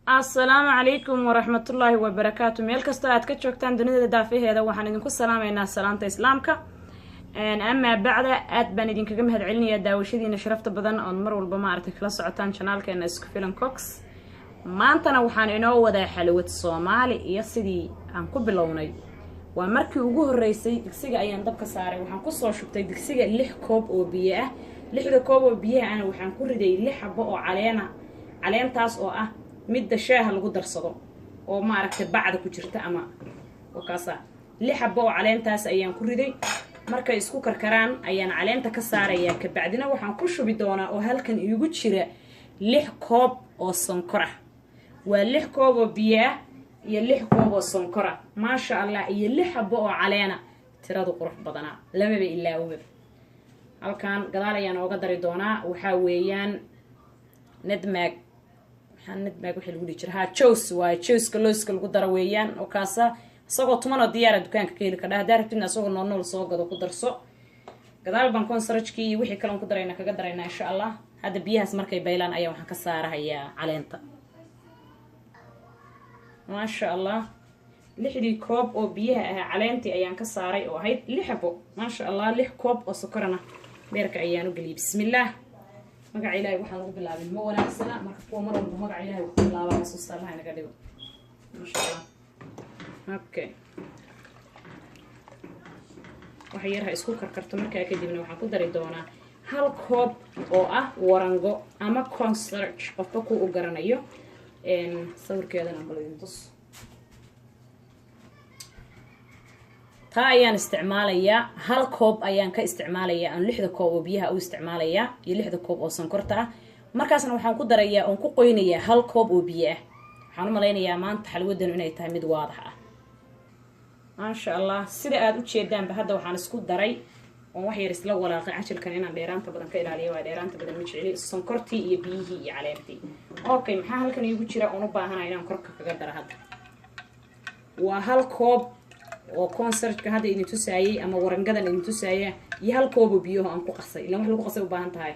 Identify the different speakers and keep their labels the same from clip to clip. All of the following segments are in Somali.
Speaker 1: السلام عليكم ورحمة الله وبركاته. ميل كستو aad ka joogtaan dunida daafaheeda waxaan idinku salaameynaa salaanta islaamka. Ama bacda aad baan idinkaga mahad celinayaa daawashadiina sharafta badan oo mar walba ma aragtay kala socotaan channelkeena isku filan Cox. Maantana waxaan inoo wadaa xalwad Soomaali iyo sidii aan ku bilownay. Waa markii ugu horeysay digsiga ayaan dabka saaray. Waxaan ku soo shubtay digsiga 6 koob oo biyo ah. 6 koob oo biyo ah waxaan ku riday 6 xabo oo caleentaas oo ah midda shaaha lagu darsado oo ma aragtay bacda ku jirta ama wakaasa 6 xabo oo caleentaas ayaan ku riday. markay isku karkaraan ayaan caleenta ka saaraya ka bacdina waxaan ku shubi doonaa oo halkan iigu jira 6 koob oo sonkor ah. waa 6 koob oo biyo ah iyo 6 koob oo sonkor ah ma sha Allah iyo 6 xabo oo caleena tiradu qurux badana lamaba ilaawba. halkan gadaal ayaan ooga dari doonaa waxa weeyaan nadmaag wixii lagu dhijiraa juice waa juice looska lagu daro weeyaan oo kaasa isagoo tuman oo diyaar ah dukaanka ka heli karaa daarabtina isagoo nool soo gado ku darso. gadaal baan konsarajkii iyo wixii kale ku darayna kaga darayna insha Allah. hadda biyahaas markay baylaan ayaa waxaan ka saarayaa caleenta ma sha Allah. 6 koob oo biyaha ah caleentii ayaan ka saaray oo ahayd 6 xabo ma sha Allah. 6 koob oo sokorana beerka ayaan u galiyay. bismillaah magaca Ilaahay waxaan ugu bilaabay ma wanaagsana marka kuwa mar walba magaca Ilaahay ku bilaabaa xasuusta Allah inaga dhigo ma sha Allah. okay waxa yar ha isku karkarto markaa kadibna waxaan ku dari doonaa 1 koob oo ah warango ama cornstarch qofka ku u garanayo sawirkeedana balidintus. taa ayaan isticmaalayaa 1 koob ayaan ka isticmaalayaa aan 6 koob oo biyaha u isticmaalayaa iyo 6 koob oo sonkorta ah. markaasna waxaan ku darayaa oo ku qoynayaa 1 koob oo biyo ah. waxaan u maleynayaa maanta xalwadan inay tahay mid waadax ah ma sha Allah. sida aad u jeedaanba hadda waxaan isku daray oo wax yar isla walaaqay cashilkan inaan dheeraanta badan ka ilaaliyo. waa dheeraanta badan ma jeceli sonkortii iyo biyihii iyo caleentii. okay maxaa halkan iigu jira oo u baahanahay inaan korka kaga daro hadda waa 1 koob oo cornstarchka hadda idin tusaayay ama warangadan idin tusaaya iyo 1 koob oo biyo aan ku qasay ilaa wax lagu qasay u baahan tahay.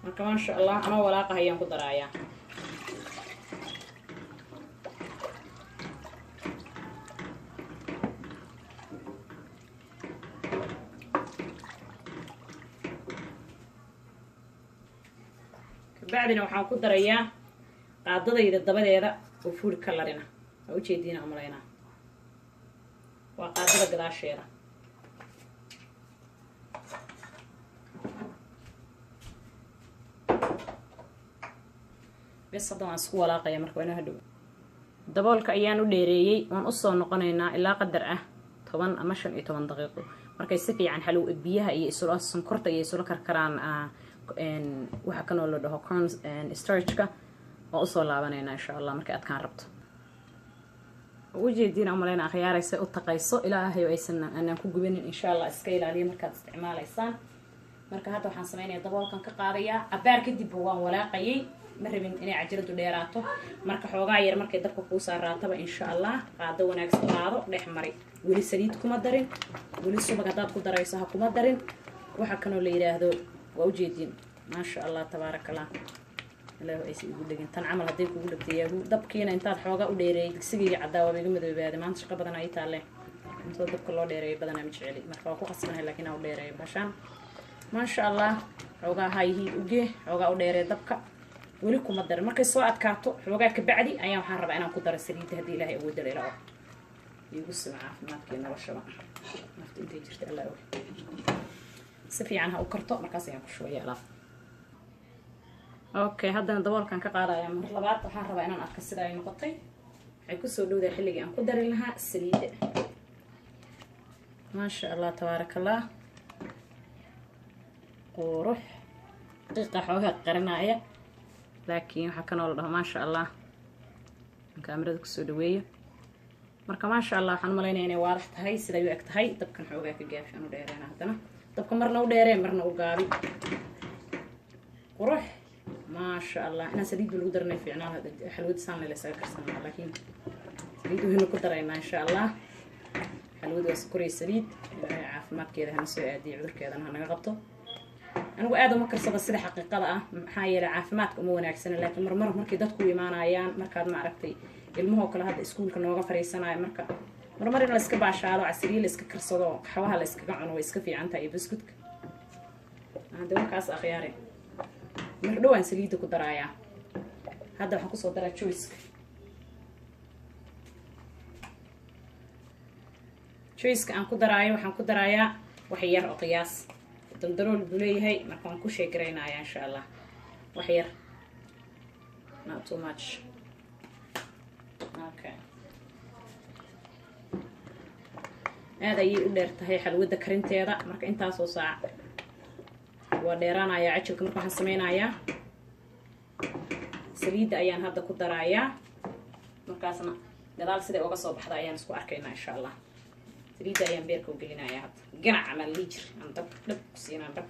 Speaker 1: marka ma sha Allah ama walaaqa ayaan ku darayaa. بعدين waxaan ku darayaa qaadadayda dabadeeda oo food colorina oo u jeedina umaleena waa qaadada gadaasheeda. bes hadaan isku walaaqaya marka inuu hadhow daboolka ayaan u dheereeyay waan u soo noqonaynaa ilaa qadar ah 10 ama 15 daqiiqo markay si fiican xalw biyaha iyo isla sonkorta iyo isla karkaraan waxa kan oo la dhaho cornstarchka oo soo laabanayna insha Allah markay adkaan rabto. ujeedina umaleena akhyaaraysa u taqayso ilaahay aysan aanan ku gubanin insha Allah iska ilaaliyo markaad isticmaalaysaan. marka hadda waxaan sameeynaa daboolkan ka qaadayaa abaar kadib waan walaaqayay ma rabin inay cajaradu dheeraato marka xoogaa yar markay dabka ku saaraataba insha Allah qaado wanaagsan qaado dhex mari wali saliid kuma darin wali subag hadaad ku darayso ha kuma darin waxa kan oo la yiraahdo ووجدين ما شاء الله تبارك الله. الله يسي يقول لك انت عمل هديك يقول لك يا دبكينا انت خوغا u dheereey digsiga cadawa biga madoobaade maanta shaqo badan ay taale inta dabka loo dheereey badan ma jeceli marka waa ku qasbanahay laakiin aan u dheereey bashan ma sha Allah xogaa hayhi uge xogaa u dheereey dabka wali kuma dar markay soo adkaato xogaa ka bacdi ayaan waxaan rabaa inaan ku daro saliid hadii Ilaahay ugu daleelo igu sumca caafimaadkeena washaba nafta intay jirta Allah si fiican ha u karto markaas ayaan ku shubayaa alaab. okay haddana daboolkan ka qaadayaa mar labaad waxaan rabaa inaan arko sida ay noqotay. waxay ku soo dhowdaa xilligii aan ku dari lahaa saliid. ma sha Allah tabarakallah qurux daqiiqa xoogaa qaranaya laakiin waxa kan oo la dhaho ma sha Allah kaamirada ku soo dhaweeyo marka ma sha Allah waxaan maleynayaa inay waadax tahay sida ay u eg tahay dabkan xoogaa ka gaafshan u dheereena hadana dabka marna u dheeree marna u gaabi qurux ma sha Allah. ina saliid lagu darnay fiicnaa hada xalwad saan la isaga karsanaa laakiin saliid waxaan ku daraynaa insha Allah. xalwad waa sokor iyo saliid ilaahay caafimaadkeeda hana soo aadiyo cudurkeedana hanaga qabto. anigu aad uma karsado sida xaqiiqada ah maxaa yeelay caafimaadka uma wanaagsana laakiin marmar markii dadku imaanayaan markaad ma aragtay ilmuhu kale hadda iskuulka nooga fariisanayo marka marmar in la iska baashaalo casriye la iska karsado qaxwaha la iskaga cuno way iska fiican tahay biskuudka hada markaas akhyaare marka dhawaan saliida ku daraaya hadda waxaan kusoo daraa joyska aan ku daraayo waxaan ku daraayaa wax yar oo qiyaas daldalool buu leeyahay marka waan ku sheegaraynaya insha allah wax yar not too much okay aad ayay u dheer tahay xalwada karinteeda marka intaasoo saac waa dheeraanaya cajilka marka waxaan sameynayaa saliidda ayaan hadda ku darayaa markaasna gadaal siday uga soo baxda ayaan isku arkaynaa insha allah saliidda ayaan beerka u gelinayaa hadda ganac ama liijir aan dab ku siinaa dab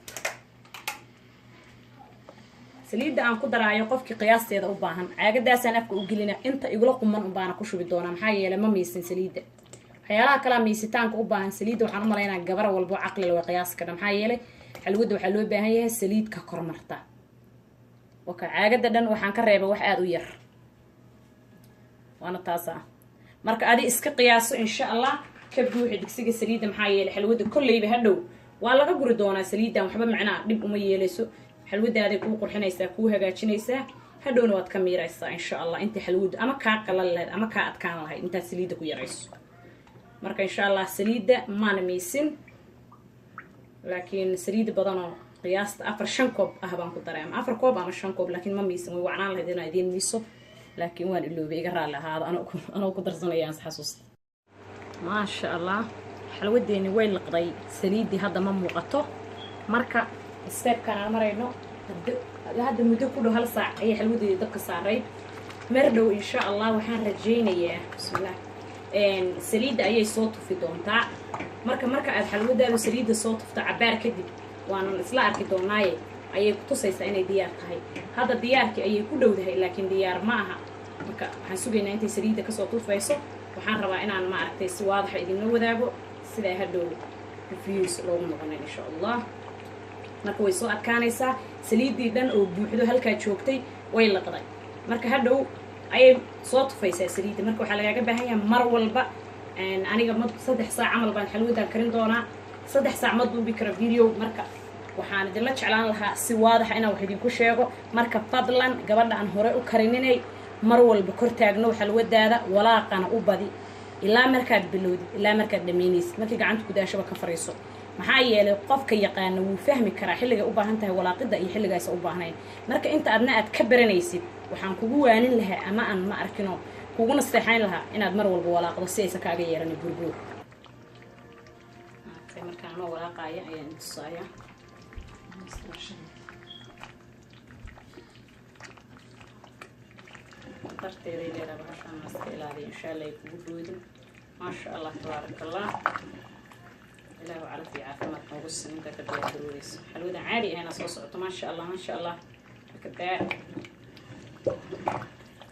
Speaker 1: saliidda aan ku daraayo qofkii qiyaasteeda u baahan caagadaasaan afka u gelina inta igula quman un baana ku shubi doonaa maxaa yeelay ma miisin saliidda waxyaalaha kalaa miisitaanka u baahan saliidda waxaan u malaynaa gabar walbo caqli la way qiyaas kadha maxaa yeelay xalwada waxaa loo baahan yahay saliid ka kormarta waka caagada dhan waxaan ka reebay wax aada u yar waana taasa marka adi iska qiyaaso insha allah ka buuxi digsiga saliidda maxaa yeelay xalwada kolleyba hadhow waa laga guri doonaa saliiddan waxba macnaa dhib uma yeelayso xalwadaaday kuu qurxinaysaa kuu hagaajinaysaa hadhowna waad ka miiraysaa insha allah inta xalwadu ama kaa qalal lahayd ama kaa adkaan lahayd intaad saliidda ku yarayso marka insha allah saliidda maana miisin laakiin saliid badanoo qiyaasta 4-5 koob ah baan ku daray ama 4 koob ama 5 koob laakiin ma miisan way wacnaan lahayd inaan idiin miiso laakiin waan iloobay iga raali ahaada anoo ku darsanayaan xasuusta maasha allah xalwadeeni way liqday saliidii hadda ma muuqato marka stepkan aan marayno hadda muddo ku dhow 1 saac ayay xalwadeedii dabka saaray mar dhow insha allah waxaan rajaynayaa bismillah saliidda ayay soo tufi doontaa marka aad xalwadaadu saliidda soo tufto cabaar kadib waana isla arki doonaaye ayay ku tusaysaa inay diyaar tahay hadda diyaarkii ayay ku dhowdahay laakiin diyaar ma aha marka waxaan sugaynaa intay saliidda kasoo tufayso waxaan rabaa inaan ma aragtay si waadaxa idinla wadaago sidaa hadhow reviews loogu noqonay insha allah marka way soo adkaanaysaa saliiddii dhan oo buuxdo halkaa joogtay way laqday marka hadhow ayay soo tufaysaa saliidda marka waxaa lagaaga baahan yahay mar walba aniga 3 saac camal baan xalwadan karin doonaa 3 saac ma duubi karo video marka waxaan idinla jeclaan lahaa si waadaxa inaan wax idinku sheego marka fadlan gabadha aan hore u karininay mar walba kor taagno xalwadaada walaaqana u badi ilaa markaad bilowdid ilaa markaad dhameynaysid markii gacanta ku daashaba ka fariiso maxaa yeelay qofka yaqaan wuu fahmi karaa xilliga u baahan tahay walaaqida iyo xilligaas u baahnayn marka inta adna aad ka baranaysid waxaan kugu waanin lahaa ama aan ma arkino kugu nasteexayn lahaa inaad mar walba walaaqdo si aysan kaaga yeeran burbuur markaan ma walaaqaya ayaan tusaaya darteeda leedahay bahashaan iska ilaaliyo insha allah ay kugu boodin maasha allah tabaaraka allah ilaahu calafi caafimaad noogu siminta ka diyaargaroweyso xalwada caadi ahayna soo socoto maasha allah kadaa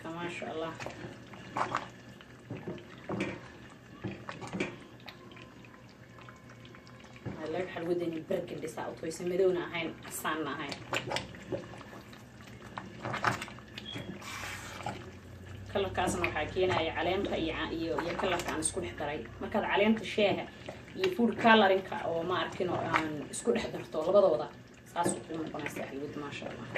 Speaker 1: ka maasha allah laga xalwadani barkin dhisaa u toysa madowna ahayn casaanna ahayn kalarkaasna waxaa keenaya caleenta iyo kalarka aan isku dhex daray markaad caleenta sheeha iyo food colorinka oo ma arkin oo aan isku dhex darto labadooda saas u noqonaysa xalwada maasha allah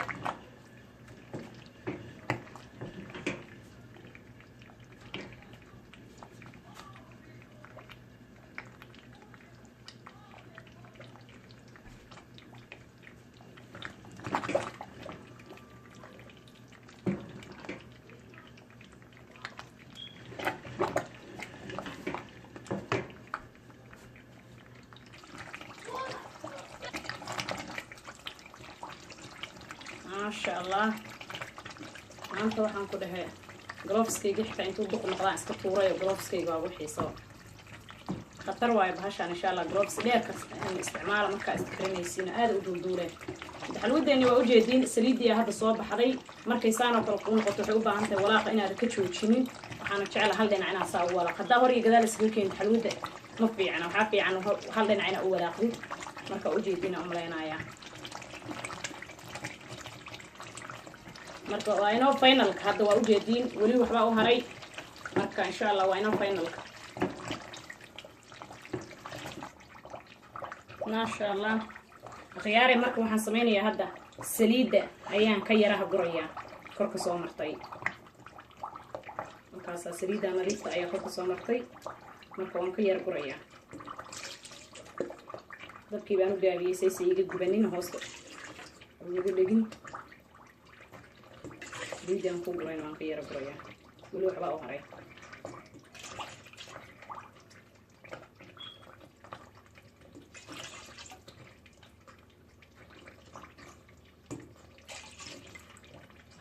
Speaker 1: ما شاء الله أنت وحن كده هي جلوفسكي جحت أنتوا بقول نقطع اسكتورة وجلوفسكي جابوا حيصة خطر واي بهاش إن شاء الله جلوفس ليه استعماله مركز استكريني سينا هذا وجود دوره الحلوة دي إني وأوجدين سليدي هذا الصواب حري مركز سانة وكلقون قطع حبة أنت ولا إنا ركتشو وتشيني وحنا نشعل هل دين عنا سوا ولا قد دوري كذا السكين الحلوة دي مفي عنا وحافي عنه هل دين عنا أول آخر مركز أوجدين أملينا يا marka waa inoo finalka hadda waa u jeediin weli waxba u haray marka insha Allah waa inoo finalka ما شاء الله خياري marka waxaan sameeynaa hadda saliida ayaan ka yaraha guraya korka soo martay markaas saliida nadiifta ayaa korka soo martay marka waan ka yar guraya dabkii baan u gaabiyay si iga gubanin hoosta ugu dhigin diidan ku gurayna waan ka yar guraya wali waxba u haray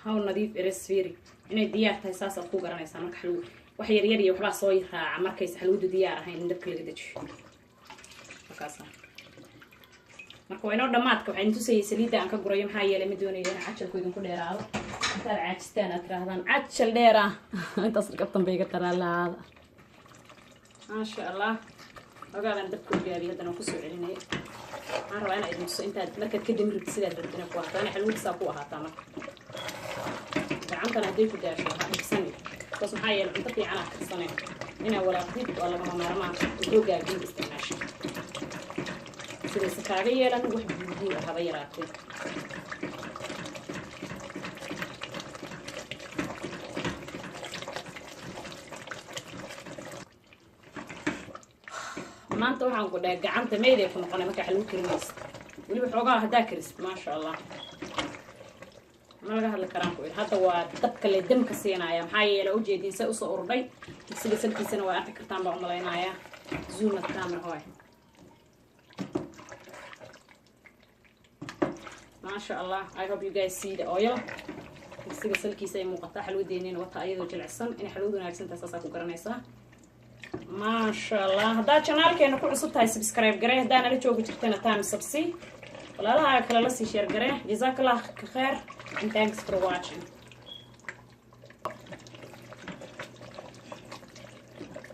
Speaker 1: هاو نظيف إرسفيري إنه ديار تاي ساسة كوجا رانا يسمى حلو وحير يري وحلا صوي عمر كيس حلو ديار هاي ندك اللي قدش مكاسة مركو إنه دماتك وحين تسوي سليدة عنك قريم هاي اللي مدوني لنا عشل كويدن كل دير هذا ترى عشتنا ترى هذا عشل ديرة أنت أصل قطن بيجي ترى لا هذا ما شاء الله وقاعد ندك كل ديار هذا نقص علينا عارف أنا إذا مس أنت مركز كده مركز سيدا بدنا كواحد أنا حلو تساقوها تمام عمتنا هديك داشة هاي سنة بس محايا العمتة في عناك السنة هنا ولا قديد ولا مرمان الجوجا جين استماشي سيدي سكارية لأنه واحد بيجي هذا يراتي ما أنت وحنا نقول لك عمتة ميدة في مقالة ما كحلو كريميس واللي بحوجها هداكرس ما شاء الله ما لقى هذا الكلام كويس هذا هو دبك اللي دم كسينا يا محايا لو جدي سأوصل أوروبي تسيب سلكي سنة وأنت كرتان بعملينا يا زوم الكاميرا هاي ما شاء الله I hope you guys see the oil تسيب سلكي سنة مقطع حلو دينين وطايد وجل عسن إن حلو دون عكسن تساسا كوكرنيسا ما شاء الله هذا channel كأنه كل صوت هاي سبسكرايب قريه هذا أنا اللي شوفه جبتنا تام سبسي ولا لا كلا لسه شير قريه جزاك الله خير and thanks for watching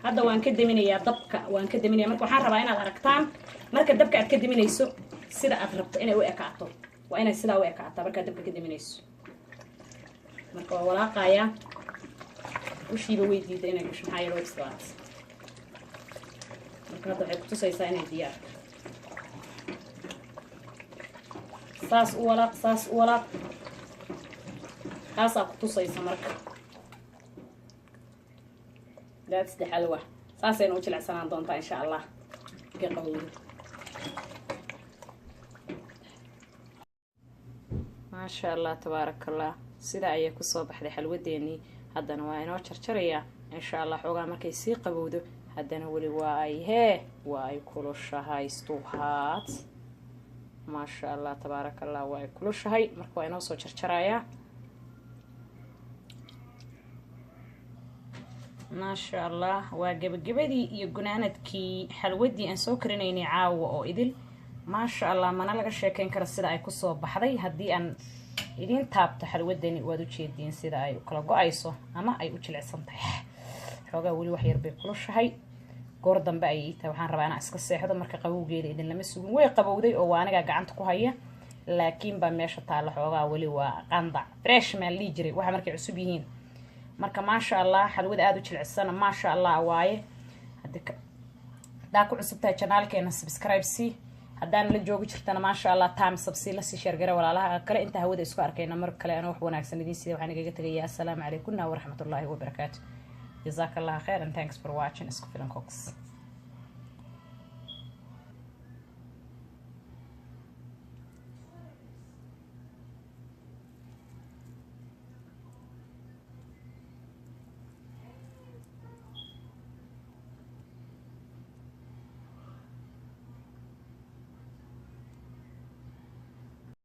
Speaker 1: هذا وان كدمينيا دبكا وان كدمينيا marka waxaan rabaa inaad aragtaan marka dabka aad ka diminayso sida aad rabto inay u ekaato waa inay sida u ekaato marka dabka ka diminayso marka waa walaaqaya ushiiba weydiida inay gasho maxay loo istaat marka hadda waxay ku tusaysaa inay diyaar saas u walaaq هاسا كتوصيصة مركب لا تسدح حلوة ساسين وجلع سنان دونتا إن شاء الله قوي ما شاء الله تبارك الله سيدا أيه كصوبح دي حلوة ديني هادنا واينو شرشرية إن شاء الله حوغا مركي سيقا بودو هادنا ولي واي هي واي كلوشا هاي ستوهات ما شاء الله تبارك الله واي كلوشا هاي مركو واينو سو شرشرية ما شاء الله وجبدي يجنانتكي حلودي أن سكرنيني عاو أو إدل ما شاء الله ما نلقى شيء كان السيدة أي كسو بحري هدي أن إدين تابت حلودني ودوشي الدين سيدة أي وكلا قايسو أما أي وجل عصمتح حوجا ولي وحير بكلش هاي قردن بأي توحان ربعنا أسكسي هذا مركب قبو جيد إدين لمسون ويقبو ذي أو أنا قاعد هي لكن بمشي طالع حوجا ولي وقنضع فريش من اللي يجري وح مركب عسبيين marka ma sha Allah xalwada aad u jilcisana ma sha Allah waaye hadda ku cusubtahay channelkeena subscribe si hadaan la joogi jirtana ma sha Allah time subscribe la si share garay walaalaha kale inta hawada isku arkayna mar kale aan wax wanaagsan idin sida waxaan igaga tagayaa assalamu alaykum wa rahmatullahi wa barakatuh jazakallahu khairan thanks for watching isku filan cox